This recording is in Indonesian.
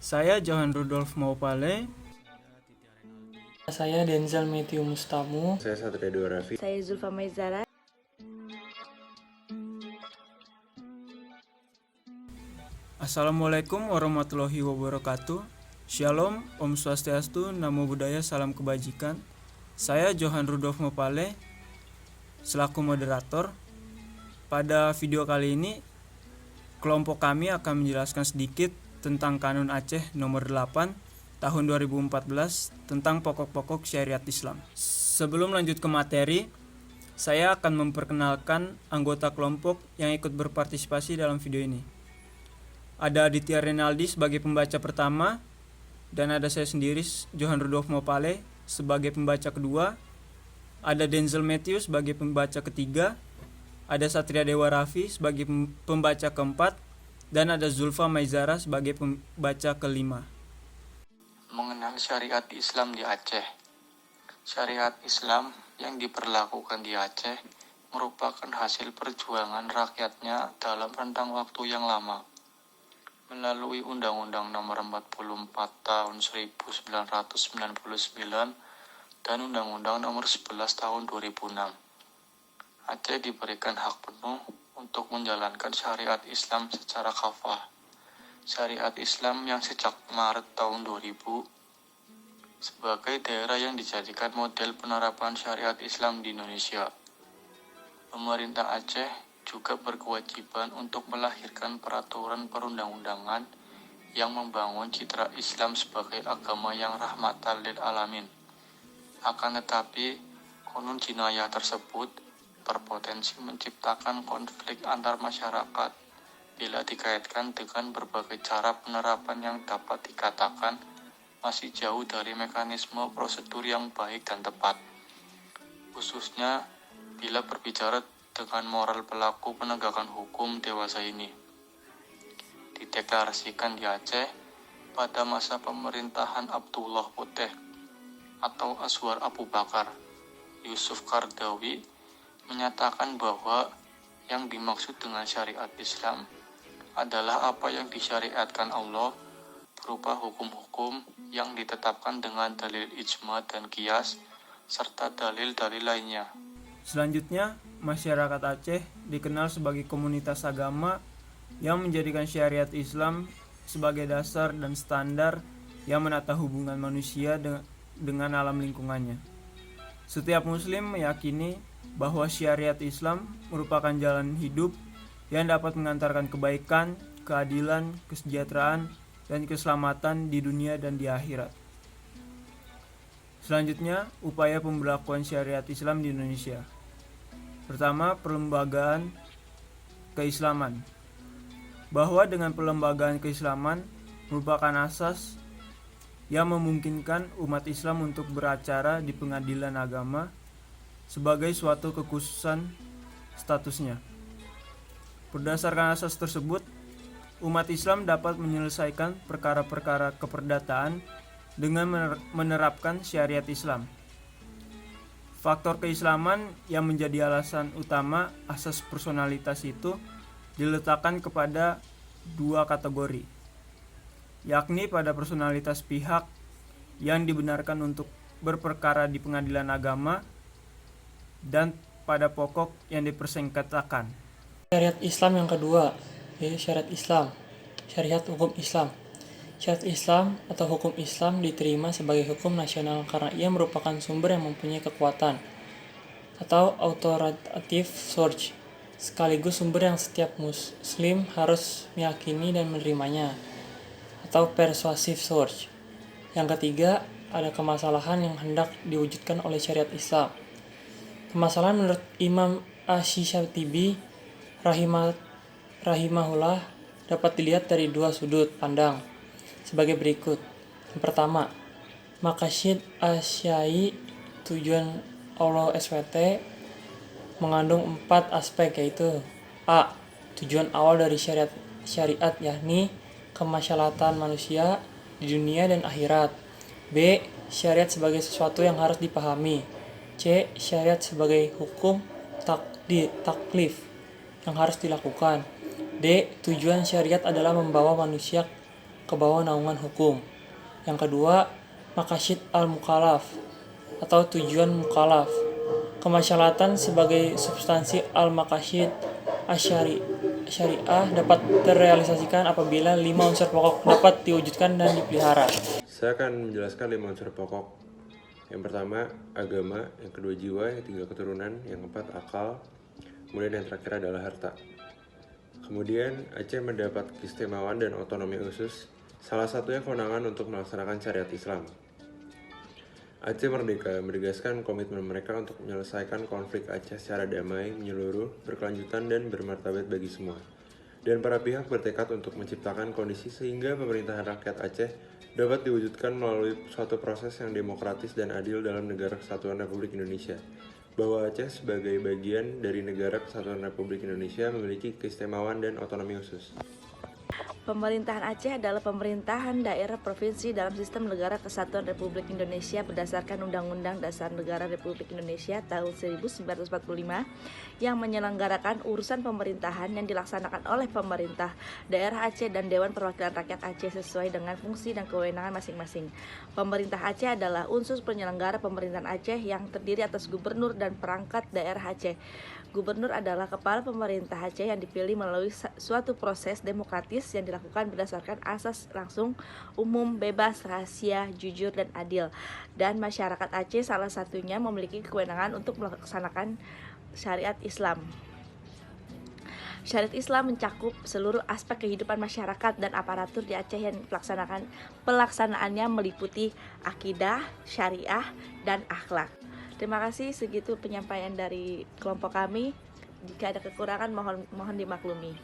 Saya Johan Rudolf Maupale. Saya Denzel Matthew Mustamu. Saya Satria Dua Raffi. Saya Zulfa Maizara. Assalamualaikum warahmatullahi wabarakatuh. Shalom, Om Swastiastu, Namo Buddhaya, Salam Kebajikan. Saya Johan Rudolf Maupale selaku moderator. Pada video kali ini, kelompok kami akan menjelaskan sedikit tentang Kanun Aceh nomor 8 tahun 2014 tentang pokok-pokok syariat Islam. Sebelum lanjut ke materi, saya akan memperkenalkan anggota kelompok yang ikut berpartisipasi dalam video ini. Ada Aditya Renaldi sebagai pembaca pertama, dan ada saya sendiri, Johan Rudolf Maupale, sebagai pembaca kedua. Ada Denzel Matthew sebagai pembaca ketiga. Ada Satria Dewa Raffi sebagai pembaca keempat. Dan ada Zulfa Maizara sebagai pembaca kelima. Mengenal syariat Islam di Aceh. Syariat Islam yang diberlakukan di Aceh merupakan hasil perjuangan rakyatnya dalam rentang waktu yang lama. Melalui Undang-Undang Nomor 44 Tahun 1999 dan Undang-Undang Nomor 11 Tahun 2006, Aceh diberikan hak penuh untuk menjalankan syariat Islam secara kafah. Syariat Islam yang sejak Maret tahun 2000 sebagai daerah yang dijadikan model penerapan syariat Islam di Indonesia. Pemerintah Aceh juga berkewajiban untuk melahirkan peraturan perundang-undangan yang membangun citra Islam sebagai agama yang rahmatan lil alamin. Akan tetapi, konon jinayah tersebut berpotensi menciptakan konflik antar masyarakat bila dikaitkan dengan berbagai cara penerapan yang dapat dikatakan masih jauh dari mekanisme prosedur yang baik dan tepat. Khususnya bila berbicara dengan moral pelaku penegakan hukum dewasa ini. Dideklarasikan di Aceh pada masa pemerintahan Abdullah Putih atau Aswar Abu Bakar. Yusuf Qaradawi menyatakan bahwa yang dimaksud dengan syariat Islam adalah apa yang disyariatkan Allah berupa hukum-hukum yang ditetapkan dengan dalil ijma dan qiyas serta dalil-dalil lainnya. Selanjutnya, masyarakat Aceh dikenal sebagai komunitas agama yang menjadikan syariat Islam sebagai dasar dan standar yang menata hubungan manusia dengan alam lingkungannya. Setiap muslim meyakini bahwa syariat Islam merupakan jalan hidup yang dapat mengantarkan kebaikan, keadilan, kesejahteraan, dan keselamatan di dunia dan di akhirat. Selanjutnya, upaya pemberlakuan syariat Islam di Indonesia. Pertama, perlembagaan keislaman. Bahwa dengan perlembagaan keislaman merupakan asas yang memungkinkan umat Islam untuk beracara di pengadilan agama sebagai suatu kekhususan statusnya. Berdasarkan asas tersebut, umat Islam dapat menyelesaikan perkara-perkara keperdataan dengan menerapkan syariat Islam. Faktor keislaman yang menjadi alasan utama asas personalitas itu diletakkan kepada dua kategori, yakni pada personalitas pihak yang dibenarkan untuk berperkara di pengadilan agama dan pada pokok yang dipersengketakan. Syariat Islam yang kedua, yaitu syariat Islam, syariat hukum Islam. Syariat Islam atau hukum Islam diterima sebagai hukum nasional karena ia merupakan sumber yang mempunyai kekuatan atau authoritative source, sekaligus sumber yang setiap muslim harus meyakini dan menerimanya, atau persuasive source. Yang ketiga, ada kemasalahan yang hendak diwujudkan oleh syariat Islam. Kemasalahan menurut Imam Asy-Syatibi rahimahullah dapat dilihat dari dua sudut pandang sebagai berikut. Yang pertama, maqasid asyai, tujuan Allah SWT, mengandung 4 aspek, yaitu A. Tujuan awal dari syariat yakni kemaslahatan manusia di dunia dan akhirat. B. Syariat sebagai sesuatu yang harus dipahami. C. Syariat sebagai hukum taklif yang harus dilakukan. D. Tujuan syariat adalah membawa manusia ke bawah naungan hukum. Yang kedua, maqasid al-mukallaf atau tujuan mukallaf. Kemaslahatan sebagai substansi al-maqasid syariah dapat terrealisasikan apabila 5 unsur pokok dapat diwujudkan dan dipelihara. Saya akan menjelaskan 5 unsur pokok. Yang pertama, agama. Yang kedua, jiwa. Yang ketiga, keturunan. Yang keempat, akal. Kemudian yang terakhir adalah harta. Kemudian, Aceh mendapat keistimewaan dan otonomi khusus, salah satunya kewenangan untuk melaksanakan syariat Islam. Aceh Merdeka menegaskan komitmen mereka untuk menyelesaikan konflik Aceh secara damai, menyeluruh, berkelanjutan, dan bermartabat bagi semua. Dan para pihak bertekad untuk menciptakan kondisi sehingga pemerintahan rakyat Aceh dapat diwujudkan melalui suatu proses yang demokratis dan adil dalam Negara Kesatuan Republik Indonesia. Bahwa Aceh sebagai bagian dari Negara Kesatuan Republik Indonesia memiliki keistimewaan dan otonomi khusus. Pemerintahan Aceh adalah pemerintahan daerah provinsi dalam sistem Negara Kesatuan Republik Indonesia berdasarkan Undang-Undang Dasar Negara Republik Indonesia tahun 1945 yang menyelenggarakan urusan pemerintahan yang dilaksanakan oleh pemerintah daerah Aceh dan Dewan Perwakilan Rakyat Aceh sesuai dengan fungsi dan kewenangan masing-masing. Pemerintah Aceh adalah unsur penyelenggara pemerintahan Aceh yang terdiri atas gubernur dan perangkat daerah Aceh. Gubernur adalah kepala pemerintah Aceh yang dipilih melalui suatu proses demokratis yang dilakukan berdasarkan asas langsung, umum, bebas, rahasia, jujur, dan adil. Dan masyarakat Aceh salah satunya memiliki kewenangan untuk melaksanakan syariat Islam. Syariat Islam mencakup seluruh aspek kehidupan masyarakat dan aparatur di Aceh yang pelaksanaannya meliputi akidah, syariah, dan akhlak. Terima kasih, segitu penyampaian dari kelompok kami. Jika ada kekurangan mohon dimaklumi.